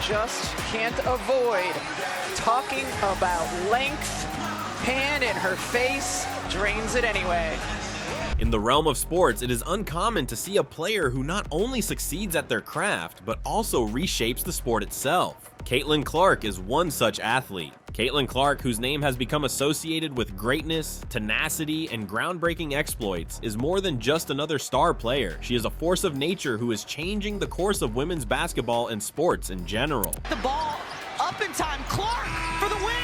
just can't avoid talking about length. Hand in her face, drains it anyway. In the realm of sports, it is uncommon to see a player who not only succeeds at their craft, but also reshapes the sport itself. Caitlin Clark is one such athlete. Caitlin Clark, whose name has become associated with greatness, tenacity, and groundbreaking exploits, is more than just another star player. She is a force of nature who is changing the course of women's basketball and sports in general. The ball up in time, Clark for the win!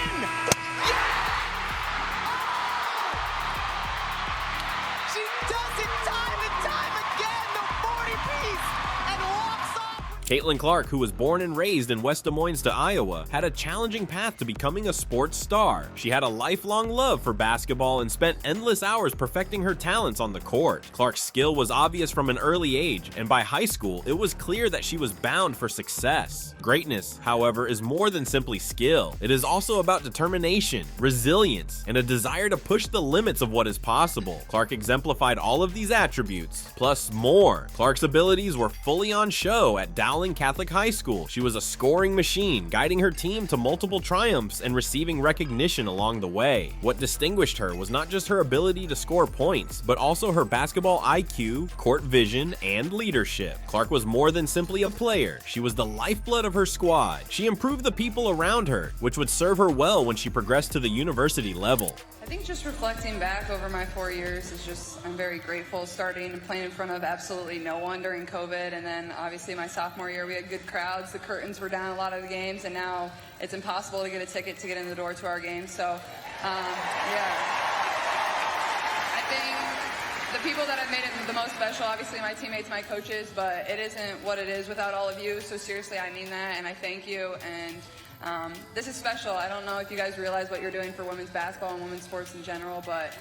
She does it time and time again, the 40-piece, and walks off. Caitlin Clark, who was born and raised in West Des Moines to Iowa, had a challenging path to becoming a sports star. She had a lifelong love for basketball and spent endless hours perfecting her talents on the court. Clark's skill was obvious from an early age, and by high school, it was clear that she was bound for success. Greatness, however, is more than simply skill. It is also about determination, resilience, and a desire to push the limits of what is possible. Clark exemplified all of these attributes, plus more. Clark's abilities were fully on show at Dowling Catholic High School. She was a scoring machine, guiding her team to multiple triumphs and receiving recognition along the way. What distinguished her was not just her ability to score points, but also her basketball IQ, court vision, and leadership. Clark was more than simply a player. She was the lifeblood of her squad. She improved the people around her, which would serve her well when she progressed to the university level. I think just reflecting back over my 4 years is just, I'm very grateful starting and playing in front of absolutely no one during COVID. And then obviously my sophomore year, we had good crowds. The curtains were down a lot of the games, and now it's impossible to get a ticket to get in the door to our games. So, yeah. I think the people that have made it the most special, obviously my teammates, my coaches, but it isn't what it is without all of you. So seriously, I mean that, and I thank you. And this is special. I don't know if you guys realize what you're doing for women's basketball and women's sports in general, but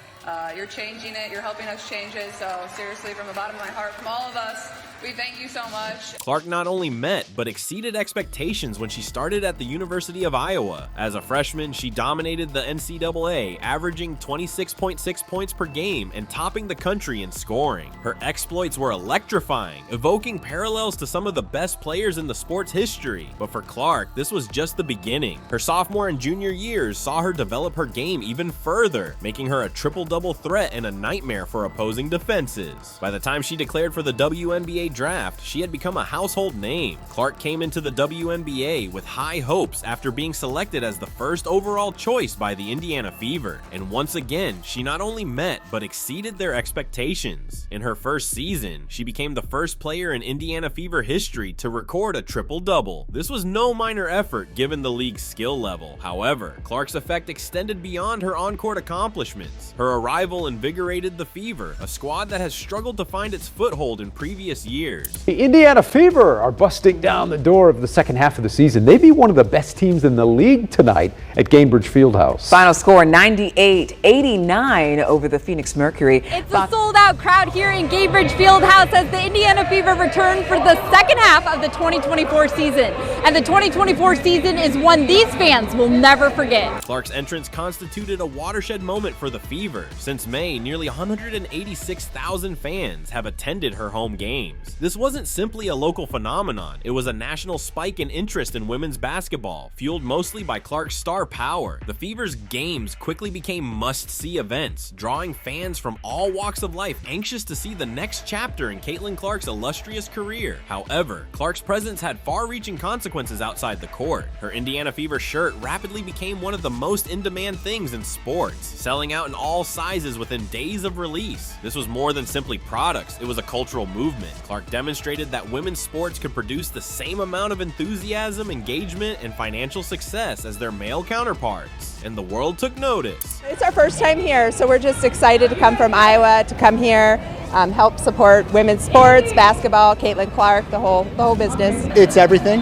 you're changing it. You're helping us change it. So seriously, from the bottom of my heart, from all of us, we thank you so much. Clark not only met, but exceeded expectations when she started at the University of Iowa. As a freshman, she dominated the NCAA, averaging 26.6 points per game and topping the country in scoring. Her exploits were electrifying, evoking parallels to some of the best players in the sport's history. But for Clark, this was just the beginning. Her sophomore and junior years saw her develop her game even further, making her a triple-double threat and a nightmare for opposing defenses. By the time she declared for the WNBA draft, she had become a household name. Clark came into the WNBA with high hopes after being selected as the first overall choice by the Indiana Fever. And once again, she not only met, but exceeded their expectations. In her first season, she became the first player in Indiana Fever history to record a triple-double. This was no minor effort given the league's skill level. However, Clark's effect extended beyond her on-court accomplishments. Her arrival invigorated the Fever, a squad that has struggled to find its foothold in previous years. The Indiana Fever are busting down the door of the second half of the season. They be one of the best teams in the league tonight at Gainbridge Fieldhouse. Final score 98-89 over the Phoenix Mercury. It's a sold-out crowd here in Gainbridge Fieldhouse as the Indiana Fever return for the second half of the 2024 season. And the 2024 season is one these fans will never forget. Clark's entrance constituted a watershed moment for the Fever. Since May, nearly 186,000 fans have attended her home games. This wasn't simply a local phenomenon, it was a national spike in interest in women's basketball, fueled mostly by Clark's star power. The Fever's games quickly became must-see events, drawing fans from all walks of life anxious to see the next chapter in Caitlin Clark's illustrious career. However, Clark's presence had far-reaching consequences outside the court. Her Indiana Fever shirt rapidly became one of the most in-demand things in sports, selling out in all sizes within days of release. This was more than simply products, it was a cultural movement. Clark demonstrated that women's sports could produce the same amount of enthusiasm, engagement, and financial success as their male counterparts, and the world took notice. It's our first time here, so we're just excited to come from Iowa, to come here, help support women's sports, basketball, Caitlin Clark, the whole business. It's everything.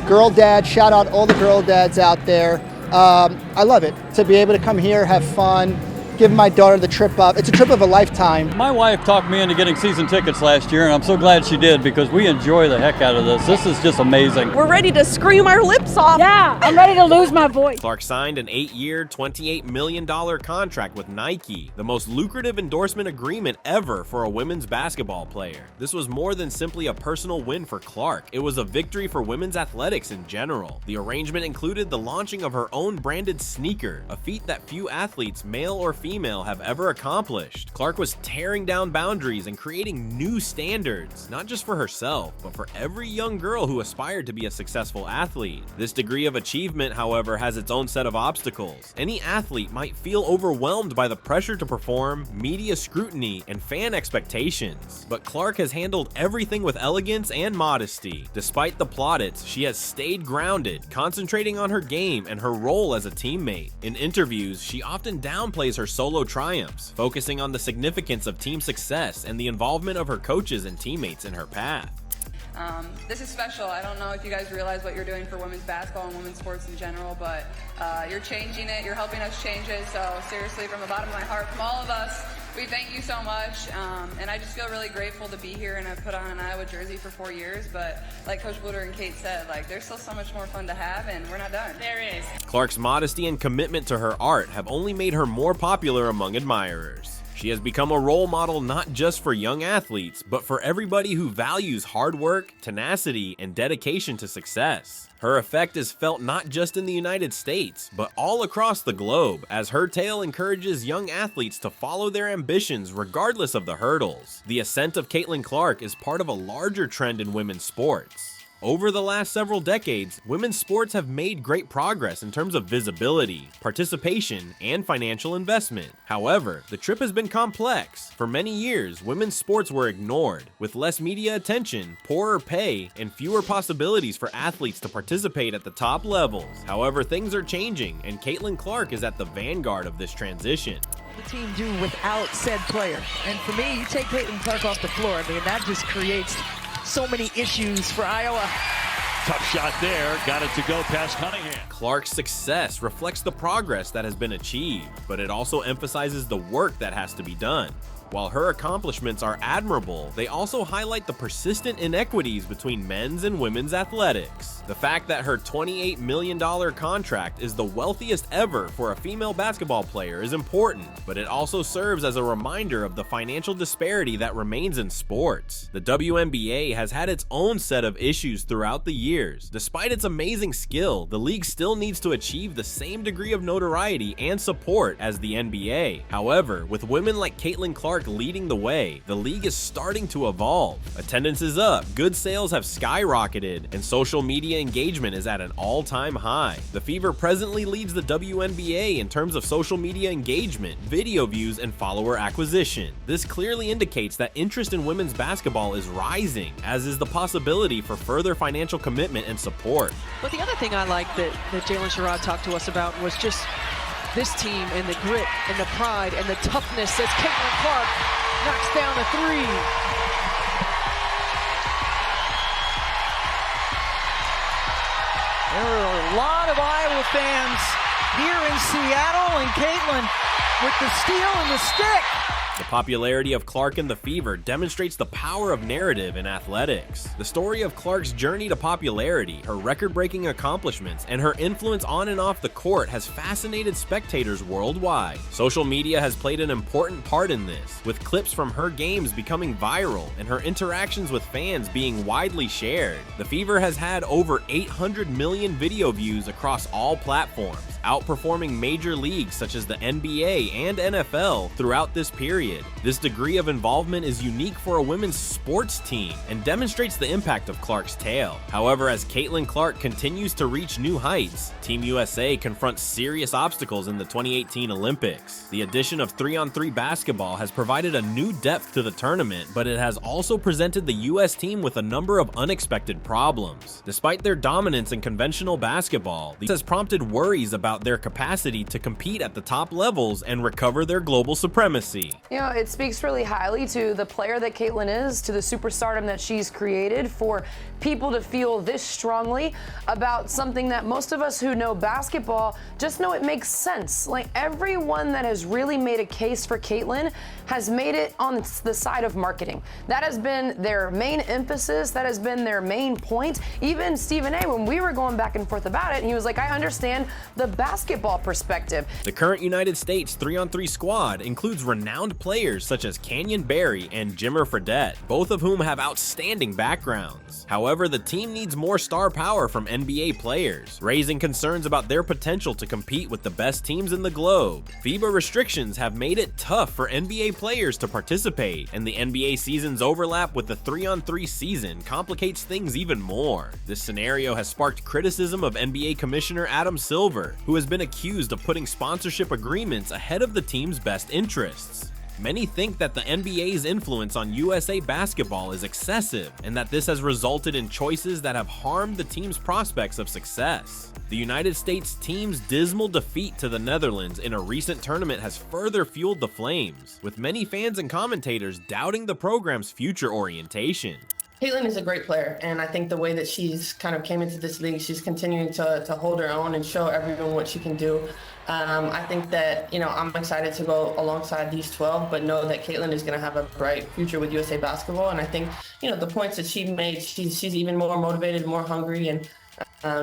Girl dad, shout out all the girl dads out there. I love it to be able to come here, have fun, giving my daughter the trip up. It's a trip of a lifetime. My wife talked me into getting season tickets last year, and I'm so glad she did because we enjoy the heck out of this. This is just amazing. We're ready to scream our lips off. Yeah, I'm ready to lose my voice. Clark signed an 8-year, $28 million contract with Nike, the most lucrative endorsement agreement ever for a women's basketball player. This was more than simply a personal win for Clark. It was a victory for women's athletics in general. The arrangement included the launching of her own branded sneaker, a feat that few athletes, male or female, have ever accomplished. Clark was tearing down boundaries and creating new standards, not just for herself, but for every young girl who aspired to be a successful athlete. This degree of achievement, however, has its own set of obstacles. Any athlete might feel overwhelmed by the pressure to perform, media scrutiny, and fan expectations. But Clark has handled everything with elegance and modesty. Despite the plaudits, she has stayed grounded, concentrating on her game and her role as a teammate. In interviews, she often downplays her solo triumphs, focusing on the significance of team success and the involvement of her coaches and teammates in her path. This is special. I don't know if you guys realize what you're doing for women's basketball and women's sports in general, but you're changing it. You're helping us change it. So seriously, from the bottom of my heart, from all of us, we thank you so much. And I just feel really grateful to be here, and I've put on an Iowa jersey for 4 years. But like Coach Bluder and Kate said, like, there's still so much more fun to have, and we're not done. There is. Clark's modesty and commitment to her art have only made her more popular among admirers. She has become a role model not just for young athletes, but for everybody who values hard work, tenacity, and dedication to success. Her effect is felt not just in the United States, but all across the globe, as her tale encourages young athletes to follow their ambitions regardless of the hurdles. The ascent of Caitlin Clark is part of a larger trend in women's sports. Over the last several decades, women's sports have made great progress in terms of visibility, participation, and financial investment. However, the trip has been complex. For many years, women's sports were ignored, with less media attention, poorer pay, and fewer possibilities for athletes to participate at the top levels. However, things are changing, and Caitlin Clark is at the vanguard of this transition. The team do without said player. And for me, you take Caitlin Clark off the floor, I mean, that just creates so many issues for Iowa. Tough shot there, got it to go past Cunningham. Clark's success reflects the progress that has been achieved, but it also emphasizes the work that has to be done. While her accomplishments are admirable, they also highlight the persistent inequities between men's and women's athletics. The fact that her $28 million contract is the wealthiest ever for a female basketball player is important, but it also serves as a reminder of the financial disparity that remains in sports. The WNBA has had its own set of issues throughout the years. Despite its amazing skill, the league still needs to achieve the same degree of notoriety and support as the NBA. However, with women like Caitlin Clark leading the way, the league is starting to evolve. Attendance is up, good sales have skyrocketed, and social media engagement is at an all-time high. The Fever presently leads the WNBA in terms of social media engagement, video views, and follower acquisition. This clearly indicates that interest in women's basketball is rising, as is the possibility for further financial commitment and support. But the other thing I like that Jalen Sherrod talked to us about was just this team and the grit and the pride and the toughness as Caitlin Clark knocks down a three. There are a lot of Iowa fans here in Seattle, and Caitlin with the steal and the stick. The popularity of Clark and the Fever demonstrates the power of narrative in athletics. The story of Clark's journey to popularity, her record-breaking accomplishments, and her influence on and off the court has fascinated spectators worldwide. Social media has played an important part in this, with clips from her games becoming viral and her interactions with fans being widely shared. The Fever has had over 800 million video views across all platforms, outperforming major leagues such as the NBA and NFL throughout this period. This degree of involvement is unique for a women's sports team and demonstrates the impact of Clark's tale. However, as Caitlin Clark continues to reach new heights, Team USA confronts serious obstacles in the 2018 Olympics. The addition of 3-on-3 basketball has provided a new depth to the tournament, but it has also presented the US team with a number of unexpected problems. Despite their dominance in conventional basketball, this has prompted worries about about their capacity to compete at the top levels and recover their global supremacy. You know, it speaks really highly to the player that Caitlin is, to the superstardom that she's created, for people to feel this strongly about something that most of us who know basketball just know it makes sense. Like, everyone that has really made a case for Caitlin has made it on the side of marketing. That has been their main emphasis. That has been their main point. Even Stephen A., when we were going back and forth about it, and he was like, I understand the basketball perspective. The current United States 3-on-3 squad includes renowned players such as Canyon Barry and Jimmer Fredette, both of whom have outstanding backgrounds. However, the team needs more star power from NBA players, raising concerns about their potential to compete with the best teams in the globe. FIBA restrictions have made it tough for NBA players to participate, and the NBA season's overlap with the 3-on-3 season complicates things even more. This scenario has sparked criticism of NBA Commissioner Adam Silver, who has been accused of putting sponsorship agreements ahead of the team's best interests. Many think that the NBA's influence on USA basketball is excessive, and that this has resulted in choices that have harmed the team's prospects of success. The United States team's dismal defeat to the Netherlands in a recent tournament has further fueled the flames, with many fans and commentators doubting the program's future orientation. Caitlin is a great player, and I think the way that she's kind of came into this league, she's continuing to hold her own and show everyone what she can do. I think that, you know, I'm excited to go alongside these 12, but know that Caitlin is going to have a bright future with USA basketball. And I think, you know, the points that she made, she's even more motivated, more hungry, and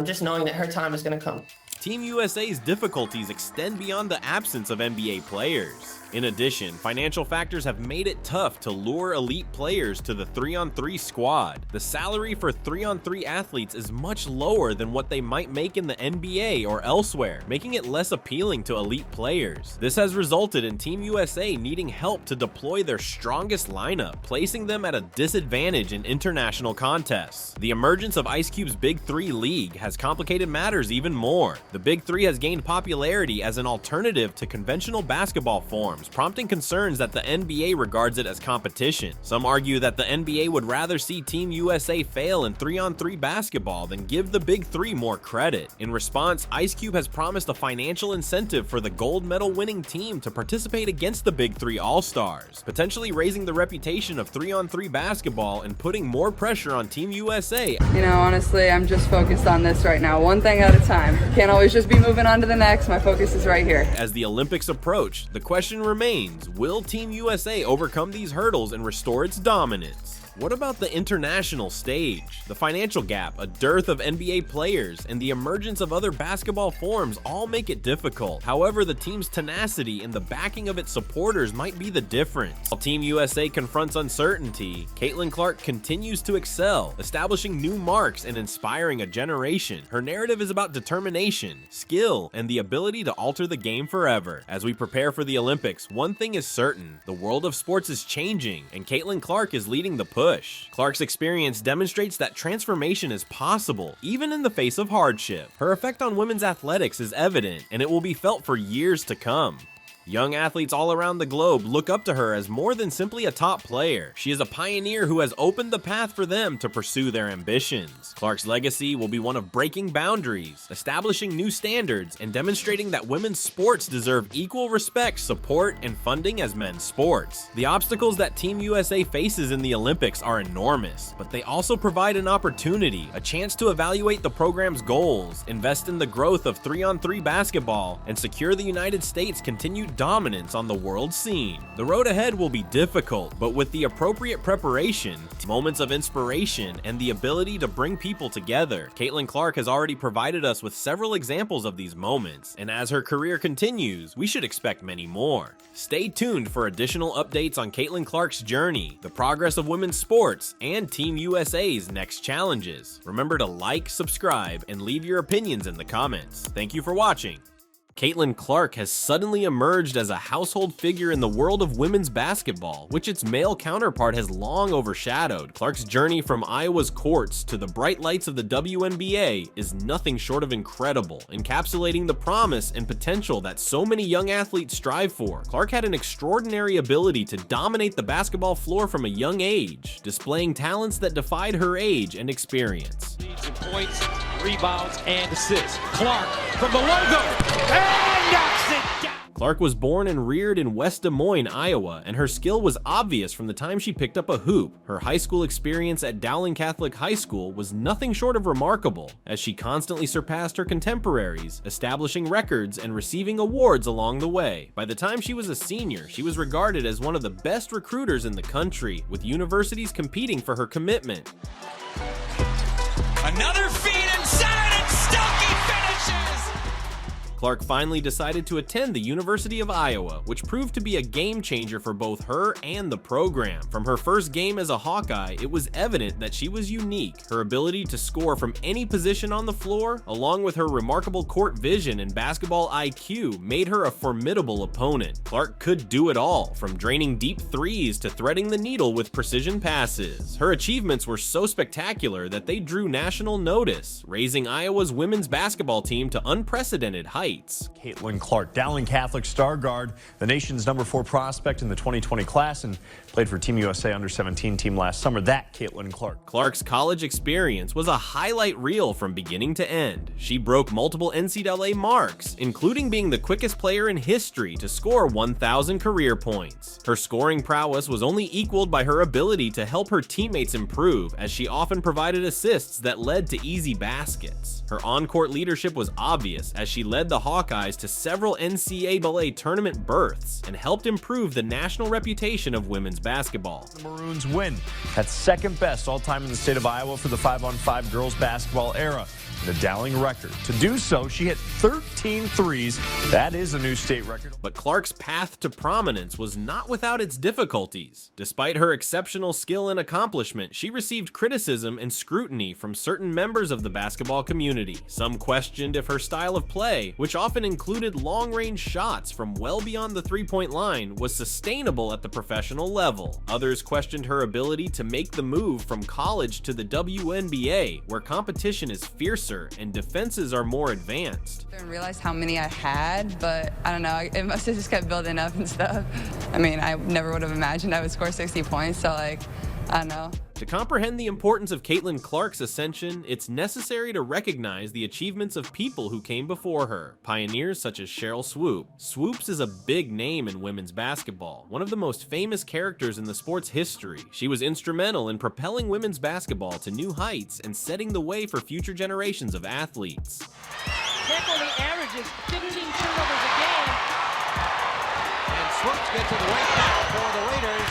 just knowing that her time is going to come. Team USA's difficulties extend beyond the absence of NBA players. In addition, financial factors have made it tough to lure elite players to the 3-on-3 squad. The salary for 3-on-3 athletes is much lower than what they might make in the NBA or elsewhere, making it less appealing to elite players. This has resulted in Team USA needing help to deploy their strongest lineup, placing them at a disadvantage in international contests. The emergence of Ice Cube's Big Three League has complicated matters even more. The Big Three has gained popularity as an alternative to conventional basketball forms, prompting concerns that the NBA regards it as competition. Some argue that the NBA would rather see Team USA fail in 3-on-3 basketball than give the Big Three more credit. In response, Ice Cube has promised a financial incentive for the gold medal winning team to participate against the Big Three All-Stars, potentially raising the reputation of 3-on-3 basketball and putting more pressure on Team USA. You know, honestly, I'm just focused on this right now, one thing at a time. Can't always just be moving on to the next. My focus is right here. As the Olympics approach, the question remains, will Team USA overcome these hurdles and restore its dominance? What about the international stage? The financial gap, a dearth of NBA players, and the emergence of other basketball forms all make it difficult. However, the team's tenacity and the backing of its supporters might be the difference. While Team USA confronts uncertainty, Caitlin Clark continues to excel, establishing new marks and inspiring a generation. Her narrative is about determination, skill, and the ability to alter the game forever. As we prepare for the Olympics, one thing is certain: the world of sports is changing, and Caitlin Clark is leading the push. Clark's experience demonstrates that transformation is possible, even in the face of hardship. Her effect on women's athletics is evident, and it will be felt for years to come. Young athletes all around the globe look up to her as more than simply a top player. She is a pioneer who has opened the path for them to pursue their ambitions. Clark's legacy will be one of breaking boundaries, establishing new standards, and demonstrating that women's sports deserve equal respect, support, and funding as men's sports. The obstacles that Team USA faces in the Olympics are enormous, but they also provide an opportunity, a chance to evaluate the program's goals, invest in the growth of 3-on-3 basketball, and secure the United States' continued dominance on the world scene. The road ahead will be difficult, but with the appropriate preparation, moments of inspiration, and the ability to bring people together, Caitlin Clark has already provided us with several examples of these moments, and as her career continues, we should expect many more. Stay tuned for additional updates on Caitlin Clark's journey, the progress of women's sports, and Team USA's next challenges. Remember to like, subscribe, and leave your opinions in the comments. Thank you for watching. Caitlin Clark has suddenly emerged as a household figure in the world of women's basketball, which its male counterpart has long overshadowed. Clark's journey from Iowa's courts to the bright lights of the WNBA is nothing short of incredible, encapsulating the promise and potential that so many young athletes strive for. Clark had an extraordinary ability to dominate the basketball floor from a young age, displaying talents that defied her age and experience. Points. rebounds, and assists. Clark from the logo and knocks it down. Clark was born and reared in West Des Moines, Iowa, and her skill was obvious from the time she picked up a hoop. Her high school experience at Dowling Catholic High School was nothing short of remarkable, as she constantly surpassed her contemporaries, establishing records and receiving awards along the way. By the time she was a senior, she was regarded as one of the best recruiters in the country, with universities competing for her commitment. Another feed inside, and Stuckey finishes! Clark finally decided to attend the University of Iowa, which proved to be a game changer for both her and the program. From her first game as a Hawkeye, it was evident that she was unique. Her ability to score from any position on the floor, along with her remarkable court vision and basketball IQ, made her a formidable opponent. Clark could do it all, from draining deep threes to threading the needle with precision passes. Her achievements were so spectacular that they drew national notice, raising Iowa's women's basketball team to unprecedented heights. Caitlin Clark, Dowling Catholic star guard, the nation's #4 prospect in the 2020 class, and played for Team USA under-17 team last summer. That Caitlin Clark. Clark's college experience was a highlight reel from beginning to end. She broke multiple NCAA marks, including being the quickest player in history to score 1,000 career points. Her scoring prowess was only equaled by her ability to help her teammates improve, as she often provided assists that led to easy baskets. Her on-court leadership was obvious, as she led the Hawkeyes to several NCAA tournament berths and helped improve the national reputation of women's basketball. The Maroons win. That's second best all-time in the state of Iowa for the 5-on-5 girls basketball era. The Dowling record. To do so, she hit 13 threes. That is a new state record. But Clark's path to prominence was not without its difficulties. Despite her exceptional skill and accomplishment, she received criticism and scrutiny from certain members of the basketball community. Some questioned if her style of play, which often included long-range shots from well beyond the three-point line, was sustainable at the professional level. Others questioned her ability to make the move from college to the WNBA, where competition is fiercer and defenses are more advanced. I didn't realize how many I had, but I don't know, it must have just kept building up and stuff. I mean, I never would have imagined I would score 60 points, so I don't know. To comprehend the importance of Caitlin Clark's ascension, it's necessary to recognize the achievements of people who came before her, pioneers such as Sheryl Swoop. Swoops is a big name in women's basketball, one of the most famous characters in the sport's history. She was instrumental in propelling women's basketball to new heights and setting the way for future generations of athletes. Camp only averages 15 turnovers a game. And Swoops gets it right now for the Raiders.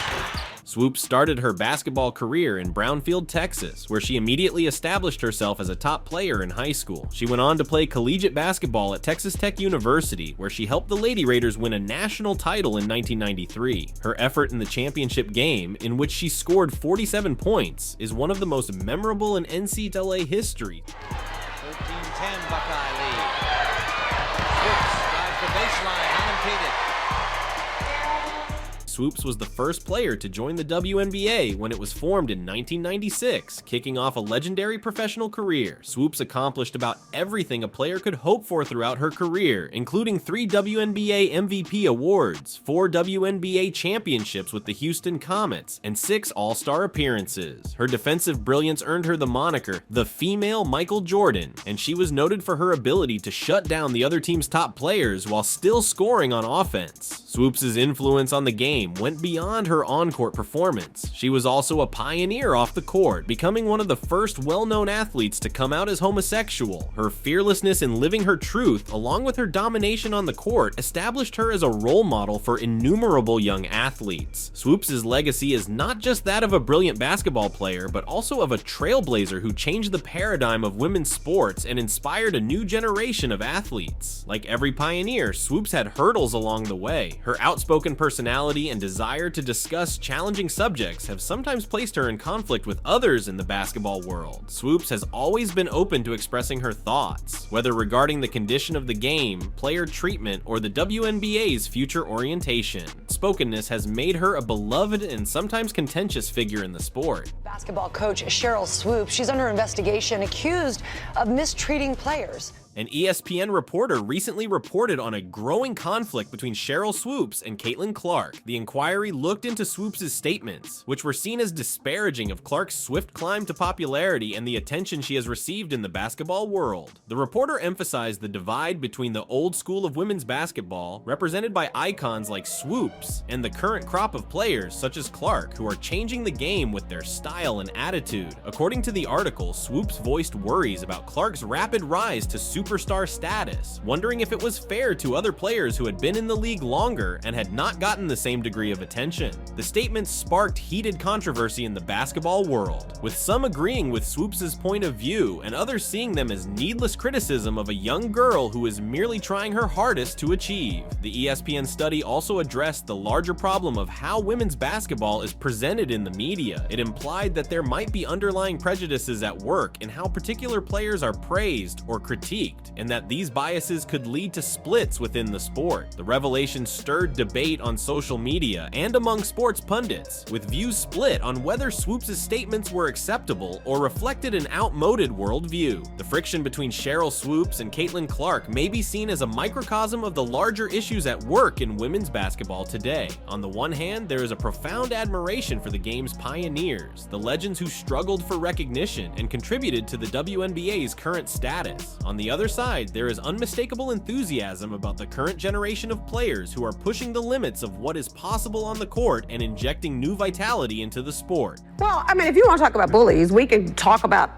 Swoop started her basketball career in Brownfield, Texas, where she immediately established herself as a top player in high school. She went on to play collegiate basketball at Texas Tech University, where she helped the Lady Raiders win a national title in 1993. Her effort in the championship game, in which she scored 47 points, is one of the most memorable in NCAA history. 13-10 Buckeye lead. Swoops drives the baseline, unimpeded. Swoops was the first player to join the WNBA when it was formed in 1996, kicking off a legendary professional career. Swoops accomplished about everything a player could hope for throughout her career, including 3 WNBA MVP awards, 4 WNBA championships with the Houston Comets, and 6 All-Star appearances. Her defensive brilliance earned her the moniker, the female Michael Jordan, and she was noted for her ability to shut down the other team's top players while still scoring on offense. Swoops' influence on the game went beyond her on-court performance. She was also a pioneer off the court, becoming one of the first well-known athletes to come out as homosexual. Her fearlessness in living her truth, along with her domination on the court, established her as a role model for innumerable young athletes. Swoops' legacy is not just that of a brilliant basketball player, but also of a trailblazer who changed the paradigm of women's sports and inspired a new generation of athletes. Like every pioneer, Swoops had hurdles along the way. Her outspoken personality and desire to discuss challenging subjects have sometimes placed her in conflict with others in the basketball world. Swoops has always been open to expressing her thoughts. whether regarding the condition of the game, player treatment, or the WNBA's future orientation. Spokenness has made her a beloved and sometimes contentious figure in the sport. Basketball coach Cheryl Swoops, she's under investigation, accused of mistreating players. An ESPN reporter recently reported on a growing conflict between Cheryl Swoops and Caitlin Clark. The inquiry looked into Swoops' statements, which were seen as disparaging of Clark's swift climb to popularity and the attention she has received in the basketball world. The reporter emphasized the divide between the old school of women's basketball, represented by icons like Swoops, and the current crop of players such as Clark, who are changing the game with their style and attitude. According to the article, Swoops voiced worries about Clark's rapid rise to superstar status, wondering if it was fair to other players who had been in the league longer and had not gotten the same degree of attention. The statement sparked heated controversy in the basketball world, with some agreeing with Swoops' point of view and others seeing them as needless criticism of a young girl who is merely trying her hardest to achieve. The ESPN study also addressed the larger problem of how women's basketball is presented in the media. It implied that there might be underlying prejudices at work in how particular players are praised or critiqued, and that these biases could lead to splits within the sport. The revelation stirred debate on social media and among sports pundits, with views split on whether Swoops' statements were acceptable or reflected an outmoded worldview. The friction between Cheryl Swoops and Caitlin Clark may be seen as a microcosm of the larger issues at work in women's basketball today. On the one hand, there is a profound admiration for the game's pioneers, the legends who struggled for recognition and contributed to the WNBA's current status. On the other side, there is unmistakable enthusiasm about the current generation of players who are pushing the limits of what is possible on the court and injecting new vitality into the sport. Well, I mean, if you want to talk about bullies, we can talk about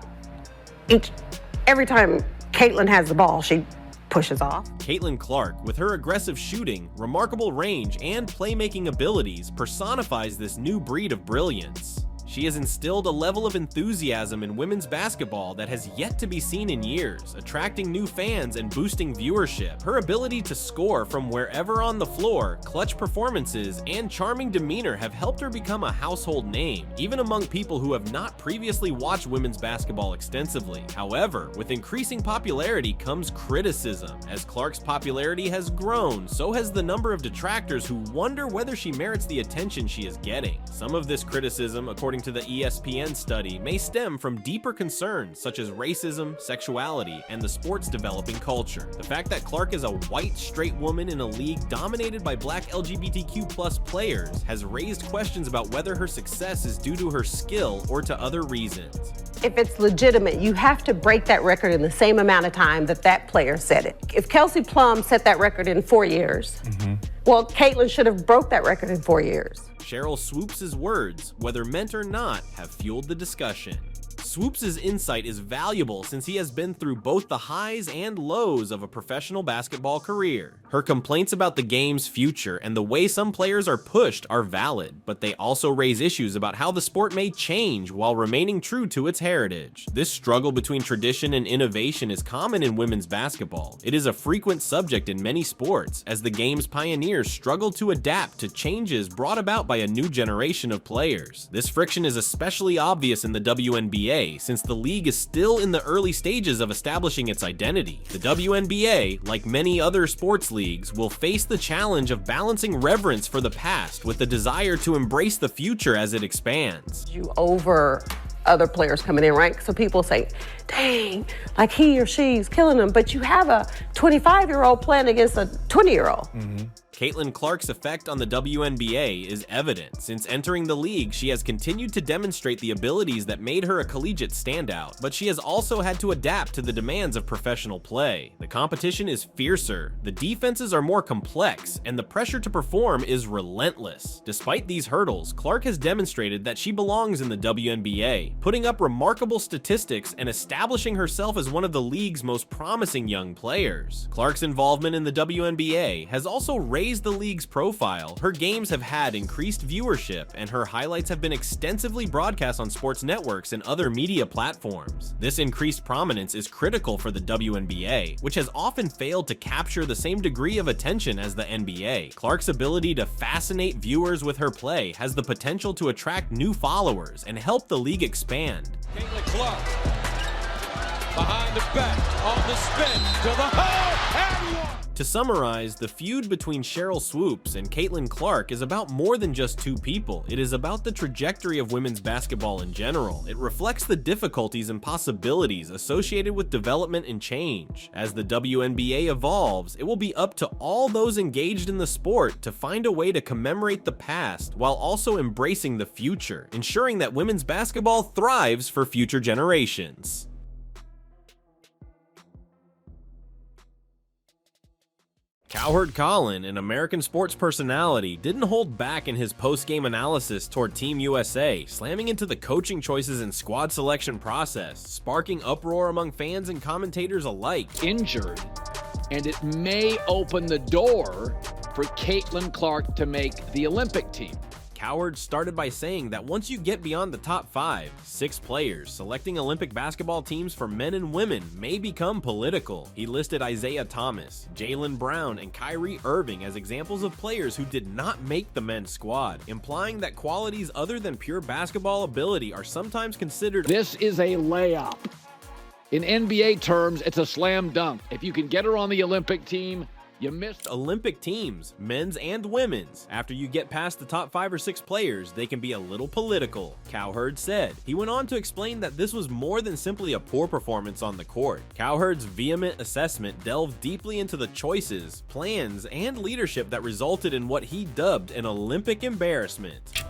every time Caitlin has the ball, she pushes off. Caitlin Clark, with her aggressive shooting, remarkable range, and playmaking abilities, personifies this new breed of brilliance. She has instilled a level of enthusiasm in women's basketball that has yet to be seen in years, attracting new fans and boosting viewership. Her ability to score from wherever on the floor, clutch performances, and charming demeanor have helped her become a household name, even among people who have not previously watched women's basketball extensively. However, with increasing popularity comes criticism. As Clark's popularity has grown, so has the number of detractors who wonder whether she merits the attention she is getting. Some of this criticism, according to the ESPN study, may stem from deeper concerns such as racism, sexuality, and the sport's developing culture. The fact that Clark is a white, straight woman in a league dominated by black LGBTQ+ players has raised questions about whether her success is due to her skill or to other reasons. If it's legitimate, you have to break that record in the same amount of time that that player set it. If Kelsey Plum set that record in 4 years, well, Caitlin should have broke that record in 4 years. Cheryl Swoops' words, whether meant or not, have fueled the discussion. Swoops' insight is valuable since he has been through both the highs and lows of a professional basketball career. Her complaints about the game's future and the way some players are pushed are valid, but they also raise issues about how the sport may change while remaining true to its heritage. This struggle between tradition and innovation is common in women's basketball. It is a frequent subject in many sports, as the game's pioneers struggle to adapt to changes brought about by a new generation of players. This friction is especially obvious in the WNBA, since the league is still in the early stages of establishing its identity. The WNBA, like many other sports leagues, will face the challenge of balancing reverence for the past with the desire to embrace the future as it expands. You over other players coming in, right? So people say, dang, like he or she's killing them, but you have a 25-year-old playing against a 20-year-old. Caitlin Clark's effect on the WNBA is evident. Since entering the league, she has continued to demonstrate the abilities that made her a collegiate standout, but she has also had to adapt to the demands of professional play. The competition is fiercer, the defenses are more complex, and the pressure to perform is relentless. Despite these hurdles, Clark has demonstrated that she belongs in the WNBA, putting up remarkable statistics and establishing herself as one of the league's most promising young players. Clark's involvement in the WNBA has also raised the league's profile. Her games have had increased viewership, and her highlights have been extensively broadcast on sports networks and other media platforms. This increased prominence is critical for the WNBA, which has often failed to capture the same degree of attention as the NBA. Clark's ability to fascinate viewers with her play has the potential to attract new followers and help the league expand. Caitlin Clark behind the back, on the spin, to the hole, and one. To summarize, the feud between Cheryl Swoops and Caitlin Clark is about more than just two people. It is about the trajectory of women's basketball in general. It reflects the difficulties and possibilities associated with development and change. As the WNBA evolves, it will be up to all those engaged in the sport to find a way to commemorate the past while also embracing the future, ensuring that women's basketball thrives for future generations. Cowherd Colin, an American sports personality, didn't hold back in his post-game analysis toward Team USA, slamming into the coaching choices and squad selection process, sparking uproar among fans and commentators alike. Injured, and it may open the door for Caitlin Clark to make the Olympic team. Cowherd started by saying that once you get beyond the top 5, 6 players, selecting Olympic basketball teams for men and women may become political. He listed Isaiah Thomas, Jaylen Brown, and Kyrie Irving as examples of players who did not make the men's squad, implying that qualities other than pure basketball ability are sometimes considered. This is a layup. In NBA terms, it's a slam dunk. If you can get her on the Olympic team, you missed Olympic teams, men's and women's. After you get past the top 5 or 6 players, they can be a little political, Cowherd said. He went on to explain that this was more than simply a poor performance on the court. Cowherd's vehement assessment delved deeply into the choices, plans, and leadership that resulted in what he dubbed an Olympic embarrassment.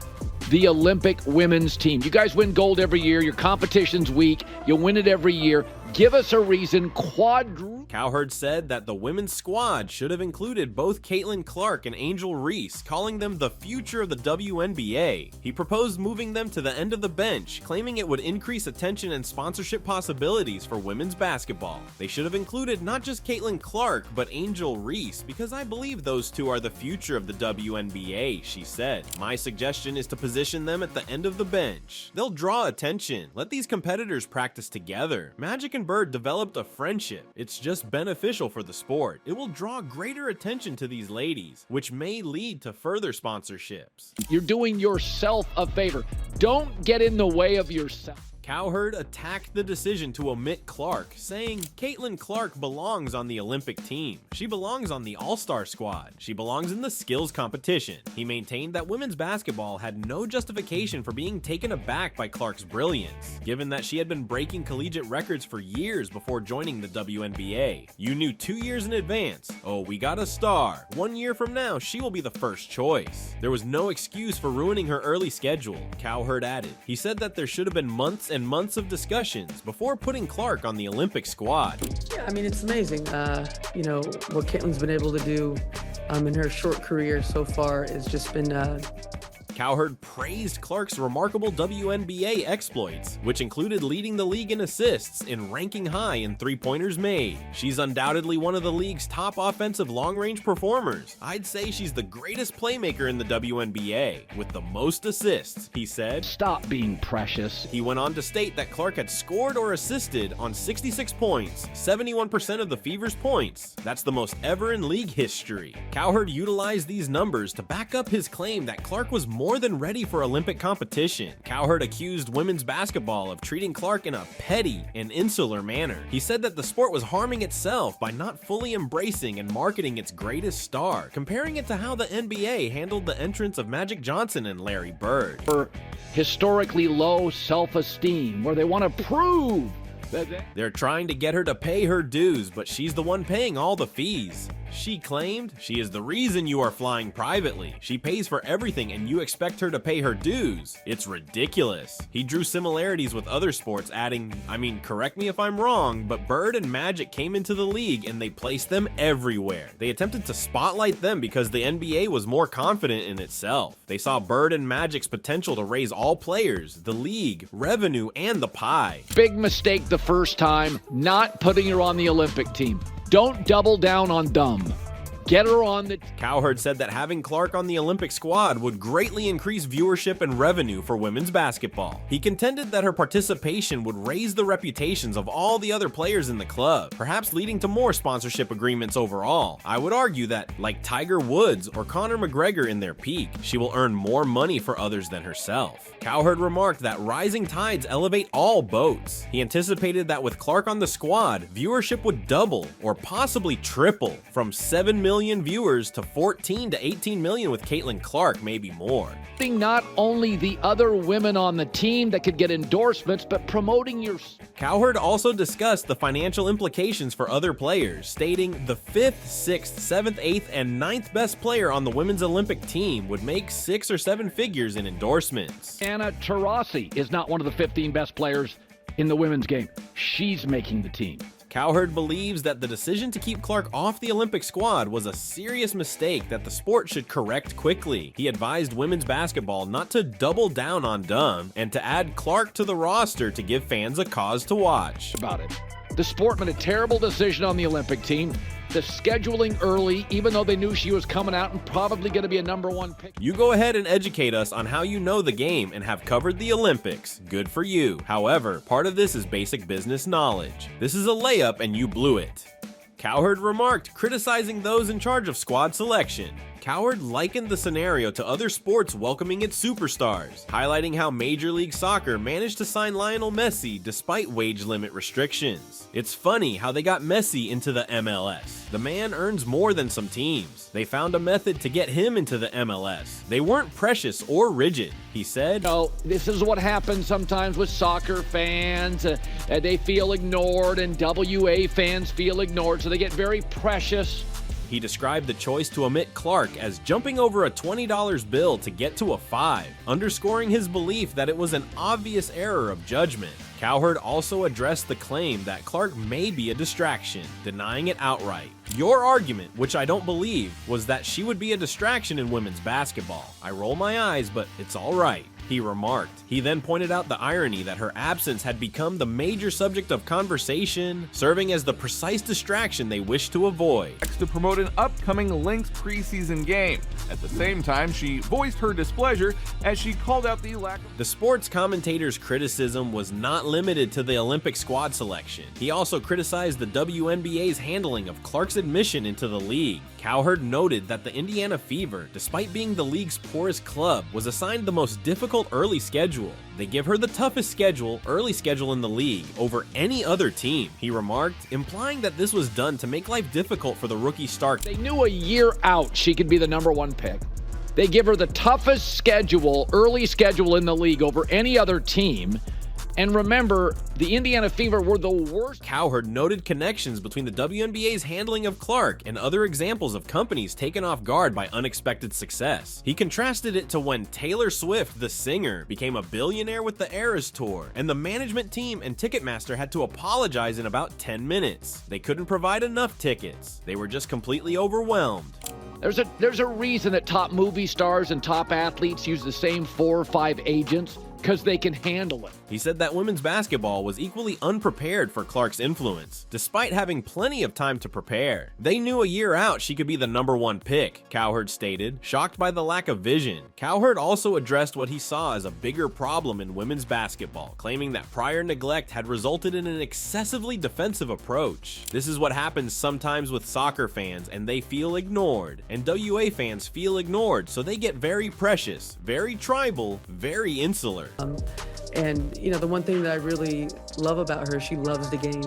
The Olympic women's team. You guys win gold every year. Your competition's weak. You win it every year. Give us a reason. Cowherd said that the women's squad should have included both Caitlin Clark and Angel Reese, calling them the future of the WNBA. He proposed moving them to the end of the bench, claiming it would increase attention and sponsorship possibilities for women's basketball. They should have included not just Caitlin Clark, but Angel Reese, because I believe those two are the future of the WNBA, she said. My suggestion is to position them at the end of the bench. They'll draw attention. Let these competitors practice together. Magic and Bird developed a friendship. It's just beneficial for the sport. It will draw greater attention to these ladies, which may lead to further sponsorships. You're doing yourself a favor. Don't get in the way of yourself. Cowherd attacked the decision to omit Clark, saying Caitlin Clark belongs on the Olympic team. She belongs on the All-Star squad. She belongs in the skills competition. He maintained that women's basketball had no justification for being taken aback by Clark's brilliance, given that she had been breaking collegiate records for years before joining the WNBA. You knew 2 years in advance, oh, we got a star. 1 year from now, she will be the first choice. There was no excuse for ruining her early schedule, Cowherd added. He said that there should have been months and months of discussions before putting Clark on the Olympic squad. Yeah, I mean, it's amazing. You know, what Caitlin's been able to do in her short career so far has just been Cowherd praised Clark's remarkable WNBA exploits, which included leading the league in assists and ranking high in three-pointers made. She's undoubtedly one of the league's top offensive long-range performers. I'd say she's the greatest playmaker in the WNBA, with the most assists, he said. Stop being precious. He went on to state that Clark had scored or assisted on 66 points, 71% of the Fever's points. That's the most ever in league history. Cowherd utilized these numbers to back up his claim that Clark was more than ready for Olympic competition. Cowherd accused women's basketball of treating Clark in a petty and insular manner. He said that the sport was harming itself by not fully embracing and marketing its greatest star, comparing it to how the NBA handled the entrance of Magic Johnson and Larry Bird. For historically low self-esteem, where they want to prove that they're trying to get her to pay her dues, but she's the one paying all the fees. She claimed she is the reason you are flying privately. She pays for everything and you expect her to pay her dues. It's ridiculous. He drew similarities with other sports, adding, I mean, correct me if I'm wrong, but Bird and Magic came into the league and they placed them everywhere. They attempted to spotlight them because the NBA was more confident in itself. They saw Bird and Magic's potential to raise all players, the league, revenue, and the pie. Big mistake the first time, not putting her on the Olympic team. Don't double down on dumb. Get her on the... Cowherd said that having Clark on the Olympic squad would greatly increase viewership and revenue for women's basketball. He contended that her participation would raise the reputations of all the other players in the club, perhaps leading to more sponsorship agreements overall. I would argue that, like Tiger Woods or Conor McGregor in their peak, she will earn more money for others than herself. Cowherd remarked that rising tides elevate all boats. He anticipated that with Clark on the squad, viewership would double or possibly triple from 7 million viewers to 14 to 18 million with Caitlin Clark, maybe more. Not only the other women on the team that could get endorsements, but promoting your... Cowherd also discussed the financial implications for other players, stating the 5th, 6th, 7th, 8th, and 9th best player on the women's Olympic team would make 6 or 7 figures in endorsements. Anna Taurasi is not one of the 15 best players in the women's game. She's making the team. Cowherd believes that the decision to keep Clark off the Olympic squad was a serious mistake that the sport should correct quickly. He advised women's basketball not to double down on dumb and to add Clark to the roster to give fans a cause to watch. About it. The sport made a terrible decision on the Olympic team. The scheduling early, even though they knew she was coming out and probably going to be a #1 pick. You go ahead and educate us on how you know the game and have covered the Olympics. Good for you. However, part of this is basic business knowledge. This is a layup and you blew it. Cowherd remarked, criticizing those in charge of squad selection. Cowherd likened the scenario to other sports welcoming its superstars, highlighting how Major League Soccer managed to sign Lionel Messi despite wage limit restrictions. It's funny how they got Messi into the MLS. The man earns more than some teams. They found a method to get him into the MLS. They weren't precious or rigid, he said. No, this is what happens sometimes with soccer fans. They feel ignored and WA fans feel ignored, so they get very precious. He described the choice to omit Clark as jumping over a $20 bill to get to a $5, underscoring his belief that it was an obvious error of judgment. Cowherd also addressed the claim that Clark may be a distraction, denying it outright. Your argument, which I don't believe, was that she would be a distraction in women's basketball. I roll my eyes, but it's all right, he remarked. He then pointed out the irony that her absence had become the major subject of conversation, serving as the precise distraction they wished to avoid. To promote an upcoming Lynx preseason game. At the same time, she voiced her displeasure as she called out the lack of... The sports commentator's criticism was not limited to the Olympic squad selection. He also criticized the WNBA's handling of Clark's admission into the league. Cowherd noted that the Indiana Fever, despite being the league's poorest club, was assigned the most difficult early schedule. They give her the toughest early schedule in the league over any other team, he remarked, implying that this was done to make life difficult for the rookie star. They knew a year out she could be the #1 pick. They give her the toughest early schedule in the league over any other team. And remember, the Indiana Fever were the worst. Cowherd noted connections between the WNBA's handling of Clark and other examples of companies taken off guard by unexpected success. He contrasted it to when Taylor Swift, the singer, became a billionaire with the Eras Tour, and the management team and Ticketmaster had to apologize in about 10 minutes. They couldn't provide enough tickets. They were just completely overwhelmed. There's a reason that top movie stars and top athletes use the same 4 or 5 agents, because they can handle it. He said that women's basketball was equally unprepared for Clark's influence, despite having plenty of time to prepare. They knew a year out she could be the #1 pick, Cowherd stated, shocked by the lack of vision. Cowherd also addressed what he saw as a bigger problem in women's basketball, claiming that prior neglect had resulted in an excessively defensive approach. This is what happens sometimes with soccer fans, and they feel ignored, and WA fans feel ignored, so they get very precious, very tribal, very insular. And you know, the one thing that I really love about her, she loves the game.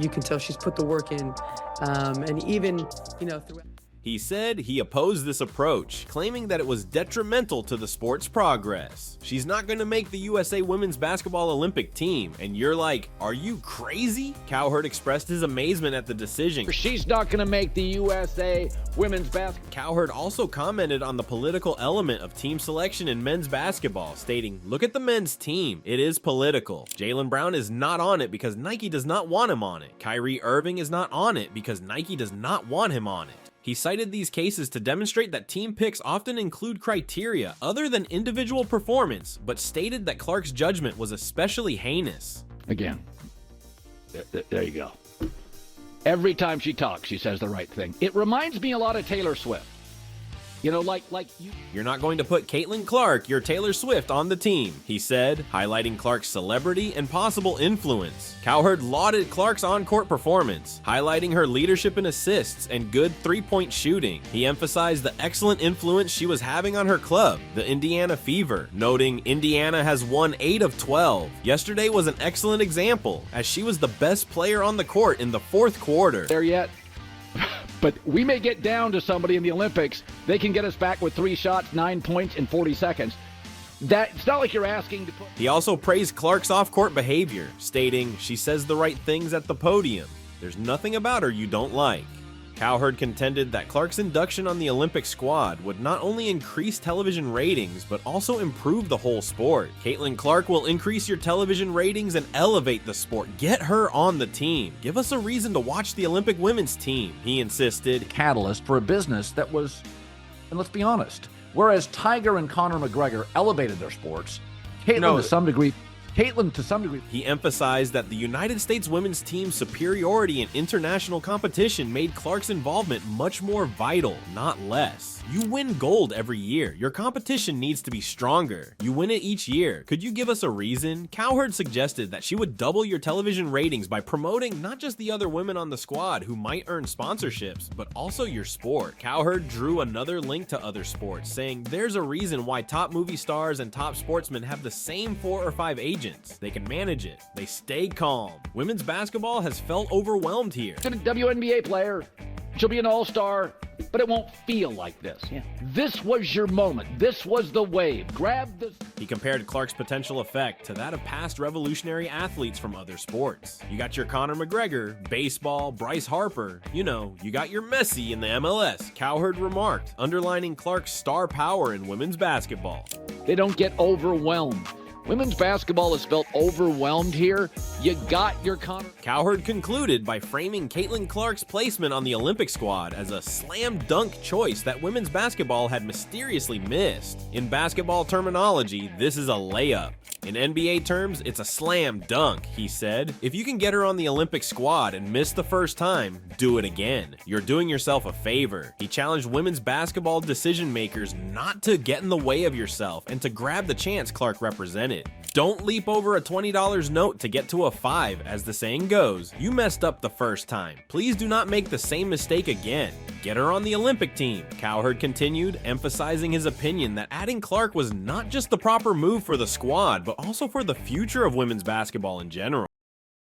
You can tell she's put the work in, and even, you know, throughout. He said he opposed this approach, claiming that it was detrimental to the sport's progress. She's not going to make the USA Women's Basketball Olympic team, and you're like, are you crazy? Cowherd expressed his amazement at the decision. She's not going to make the USA Women's Basketball. Cowherd also commented on the political element of team selection in men's basketball, stating, look at the men's team. It is political. Jaylen Brown is not on it because Nike does not want him on it. Kyrie Irving is not on it because Nike does not want him on it. He cited these cases to demonstrate that team picks often include criteria other than individual performance, but stated that Clark's judgment was especially heinous. Again, there you go. Every time she talks, she says the right thing. It reminds me a lot of Taylor Swift. You know, like you. You're not going to put Caitlin Clark, your Taylor Swift, on the team, he said, highlighting Clark's celebrity and possible influence. Cowherd lauded Clark's on-court performance, highlighting her leadership in assists and good three-point shooting. He emphasized the excellent influence she was having on her club, the Indiana Fever, noting Indiana has won 8 of 12. Yesterday was an excellent example, as she was the best player on the court in the fourth quarter. There yet? But we may get down to somebody in the Olympics. They can get us back with 3 shots, 9 points in 40 seconds. It's not like you're asking to put... He also praised Clark's off-court behavior, stating, "She says the right things at the podium. There's nothing about her you don't like." Cowherd contended that Clark's induction on the Olympic squad would not only increase television ratings, but also improve the whole sport. Caitlin Clark will increase your television ratings and elevate the sport. Get her on the team. Give us a reason to watch the Olympic women's team, he insisted. Catalyst for a business that was, and let's be honest, whereas Tiger and Conor McGregor elevated their sports, Caitlin to some degree. He emphasized that the United States women's team's superiority in international competition made Clark's involvement much more vital, not less. You win gold every year. Your competition needs to be stronger. You win it each year. Could you give us a reason? Cowherd suggested that she would double your television ratings by promoting not just the other women on the squad who might earn sponsorships, but also your sport. Cowherd drew another link to other sports, saying there's a reason why top movie stars and top sportsmen have the same 4 or 5 agents. They can manage it. They stay calm. Women's basketball has felt overwhelmed here. She's a WNBA player. She'll be an all-star, but it won't feel like this. This was your moment. This was the wave. Grab the... He compared Clark's potential effect to that of past revolutionary athletes from other sports. You got your Conor McGregor, baseball, Bryce Harper. You know, you got your Messi in the MLS, Cowherd remarked, underlining Clark's star power in women's basketball. They don't get overwhelmed. Women's basketball has felt overwhelmed here. You got your Conor. Cowherd concluded by framing Caitlin Clark's placement on the Olympic squad as a slam dunk choice that women's basketball had mysteriously missed. In basketball terminology, this is a layup. In NBA terms, it's a slam dunk, he said. If you can get her on the Olympic squad and miss the first time, do it again. You're doing yourself a favor. He challenged women's basketball decision makers not to get in the way of yourself and to grab the chance Clark represented. Don't leap over a $20 note to get to a 5, as the saying goes. You messed up the first time. Please do not make the same mistake again. Get her on the Olympic team, Cowherd continued, emphasizing his opinion that adding Clark was not just the proper move for the squad, but also for the future of women's basketball in general.